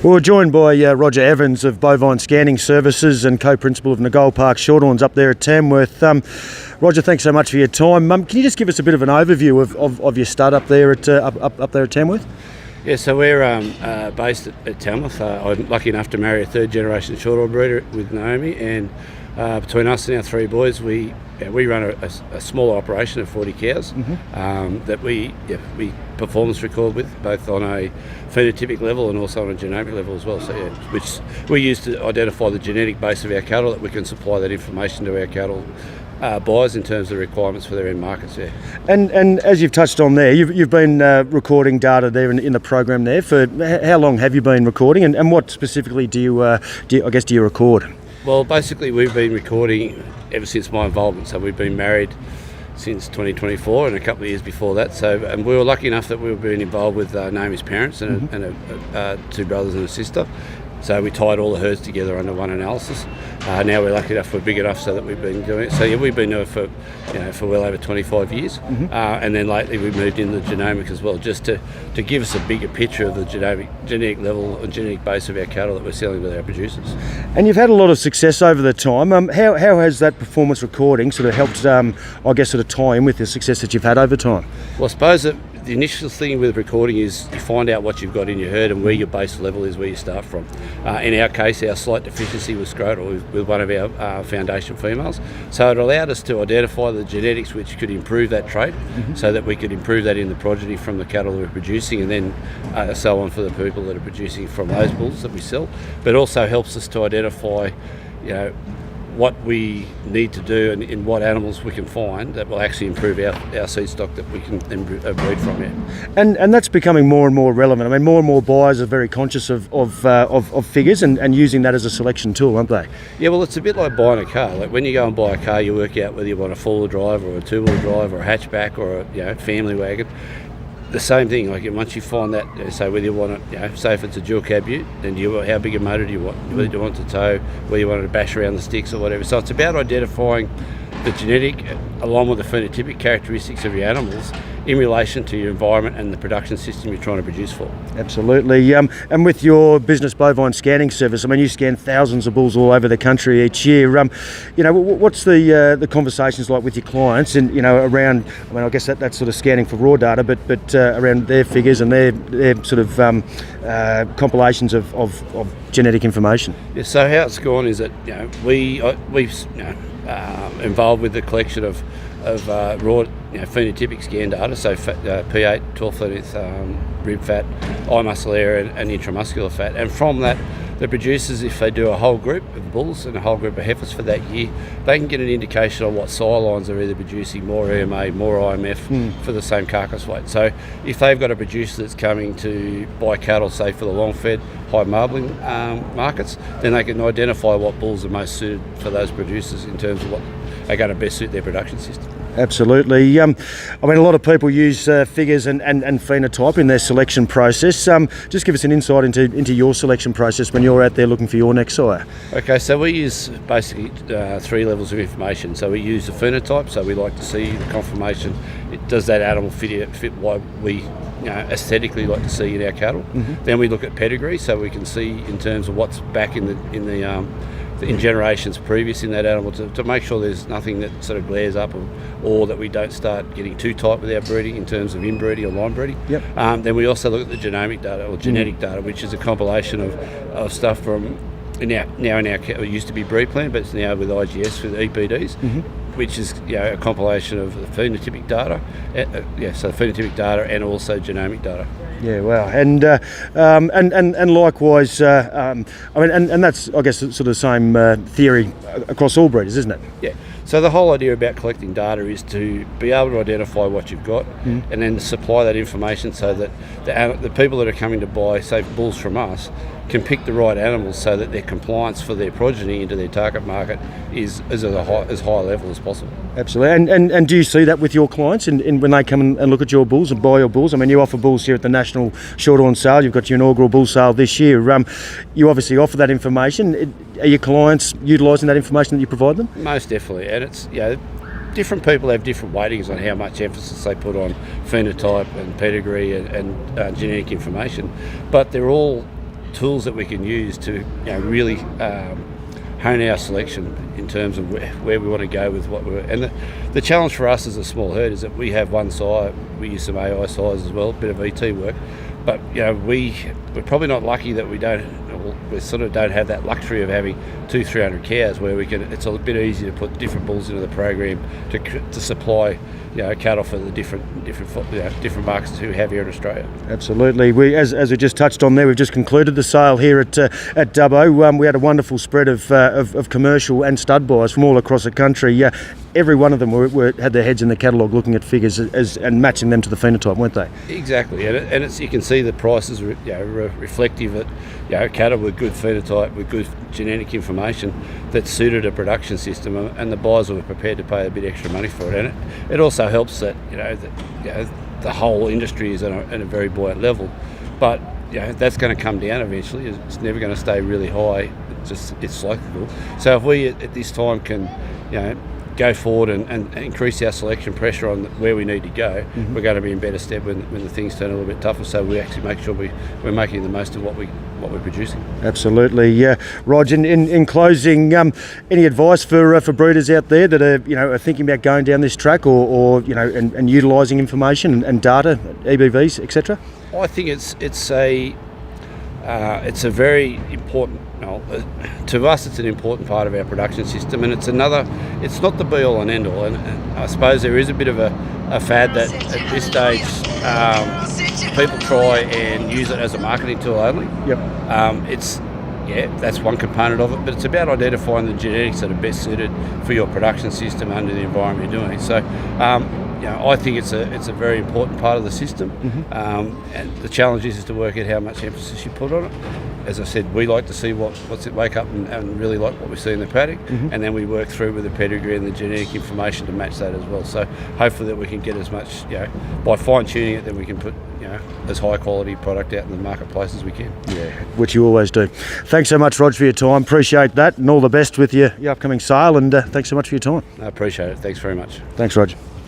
Well, we're joined by Roger Evans of Bovine Scanning Services and co-principal of Nagold Park Shorthorns up there at Tamworth. Roger, thanks so much for your time. Can you just give us a bit of an overview of your stud up there at up there at Tamworth? Yeah, so we're based at Tamworth. I'm lucky enough to marry a third generation shorthorn breeder with Naomi, and between us and our three boys, we run a smaller operation of 40 cows that we performance record with, both on a phenotypic level and also on a genomic level as well. So which we use to identify the genetic base of our cattle, that we can supply that information to our cattle buyers in terms of requirements for their end markets there. And as you've touched on there, you've been recording data there in the program there. For how long have you been recording, and what specifically do you record? Well, basically we've been recording ever since my involvement. So we've been married since 2024 and a couple of years before that. So, and we were lucky enough that we were being involved with Naomi's parents and two brothers and a sister. So we tied all the herds together under one analysis. Now we're lucky enough, we're big enough so that we've been doing it. So yeah, we've been doing it for well over 25 years. And then lately we moved into the genomic as well, just to give us a bigger picture of the genetic level and genetic base of our cattle that we're selling with our producers. And you've had a lot of success over the time. How has that performance recording sort of helped, sort of tie in with the success that you've had over time? Well, I suppose that the initial thing with recording is you find out what you've got in your herd and where your base level is, where you start from. In our case, our slight deficiency was scrotal with one of our foundation females. So it allowed us to identify the genetics which could improve that trait, so that we could improve that in the progeny from the cattle that we're producing, and then so on for the people that are producing from those bulls that we sell. But also helps us to identify, what we need to do and in what animals we can find that will actually improve our seed stock that we can then breed from. And that's becoming more and more relevant. I mean, more and more buyers are very conscious of figures and using that as a selection tool, aren't they? Yeah, well, it's a bit like buying a car. Like when you go and buy a car, you work out whether you want a four-wheel drive or a two-wheel drive or a hatchback or a family wagon. The same thing, like once you find that, so whether you want it, say if it's a dual cab ute, then how big a motor do you want? Whether you want to tow, whether you want to bash around the sticks or whatever. So it's about identifying the genetic along with the phenotypic characteristics of your animals in relation to your environment and the production system you're trying to produce for. Absolutely. And with your business Bovine Scanning Service, I mean, you scan thousands of bulls all over the country each year. What's the conversations like with your clients and around? I mean, I guess that's sort of scanning for raw data, but around their figures and their sort of compilations of genetic information. Yeah. So how it's gone is that we've involved with the collection of raw phenotypic scan data, so P8, 12/13th rib fat, eye muscle area and intramuscular fat, and from that the producers, if they do a whole group of bulls and a whole group of heifers for that year, they can get an indication of what sire lines are either producing more EMA, more IMF for the same carcass weight. So if they've got a producer that's coming to buy cattle, say for the long fed, high marbling markets, then they can identify what bulls are most suited for those producers in terms of what are going to best suit their production system. Absolutely. I mean, a lot of people use figures and phenotype in their selection process. Just give us an insight into your selection process when you're out there looking for your next sire. Okay, so we use basically three levels of information. So we use the phenotype, so we like to see the confirmation. Does that animal fit what we aesthetically like to see in our cattle? Then we look at pedigree, so we can see in terms of what's back in generations previous in that animal to make sure there's nothing that sort of glares up or that we don't start getting too tight with our breeding in terms of inbreeding or line breeding. Then we also look at the genomic data or genetic data, which is a compilation of stuff from now in our cattle. It used to be breed plan, but it's now with IGS with EPDs, which is a compilation of the phenotypic data. So phenotypic data and also genomic data. Yeah, wow, and likewise, and that's, I guess, sort of the same theory across all breeders, isn't it? Yeah. So the whole idea about collecting data is to be able to identify what you've got and then supply that information so that the people that are coming to buy, say, bulls from us, can pick the right animals so that their compliance for their progeny into their target market is as high a level as possible. Absolutely. And do you see that with your clients in when they come and look at your bulls and buy your bulls? I mean, you offer bulls here at the National Shorthorn Sale. You've got your inaugural bull sale this year. You obviously offer that information. Are your clients utilising that information that you provide them? Most definitely. And it's, different people have different weightings on how much emphasis they put on phenotype and pedigree and genetic information. But they're all tools that we can use to really hone our selection in terms of where we want to go with what we're. And the challenge for us as a small herd is that we have one sire. We use some AI sires as well, a bit of ET work. But we're probably not lucky that we sort of don't have that luxury of having 200-300 cows where we can. It's a bit easy to put different bulls into the program to supply cattle for the different markets who we have here in Australia. Absolutely. We, as we just touched on there, we've just concluded the sale here at Dubbo. We had a wonderful spread of commercial and stud buyers from all across the country. Every one of them had their heads in the catalogue looking at figures and matching them to the phenotype, weren't they? Exactly, and it's you can see the prices reflective that cattle with good phenotype, with good genetic information that suited a production system, and the buyers were prepared to pay a bit extra money for it. And it also helps that the whole industry is at a very buoyant level, but that's going to come down eventually. It's never going to stay really high. It's cyclical. So if we at this time can go forward and increase our selection pressure on where we need to go, we're going to be in better stead when the things turn a little bit tougher. So we actually make sure we're making the most of what we're producing. Absolutely, yeah. Rog, in closing, any advice for breeders out there that are thinking about going down this track or and utilising information and data, EBVs, etc.? I think it's a very important. To us, it's an important part of our production system, and it's not the be all and end all. And I suppose there is a bit of a fad that at this stage people try and use it as a marketing tool only. Yep. That's one component of it, but it's about identifying the genetics that are best suited for your production system under the environment you're doing. So, I think it's a very important part of the system, and the challenge is to work out how much emphasis you put on it. As I said, we like to see what's it wake up and really like what we see in the paddock, and then we work through with the pedigree and the genetic information to match that as well. So hopefully that we can get as much, by fine tuning it, then we can put as high quality product out in the marketplace as we can. Yeah, which you always do. Thanks so much, Rog, for your time. Appreciate that, and all the best with your upcoming sale. And thanks so much for your time. I appreciate it. Thanks very much. Thanks, Rog.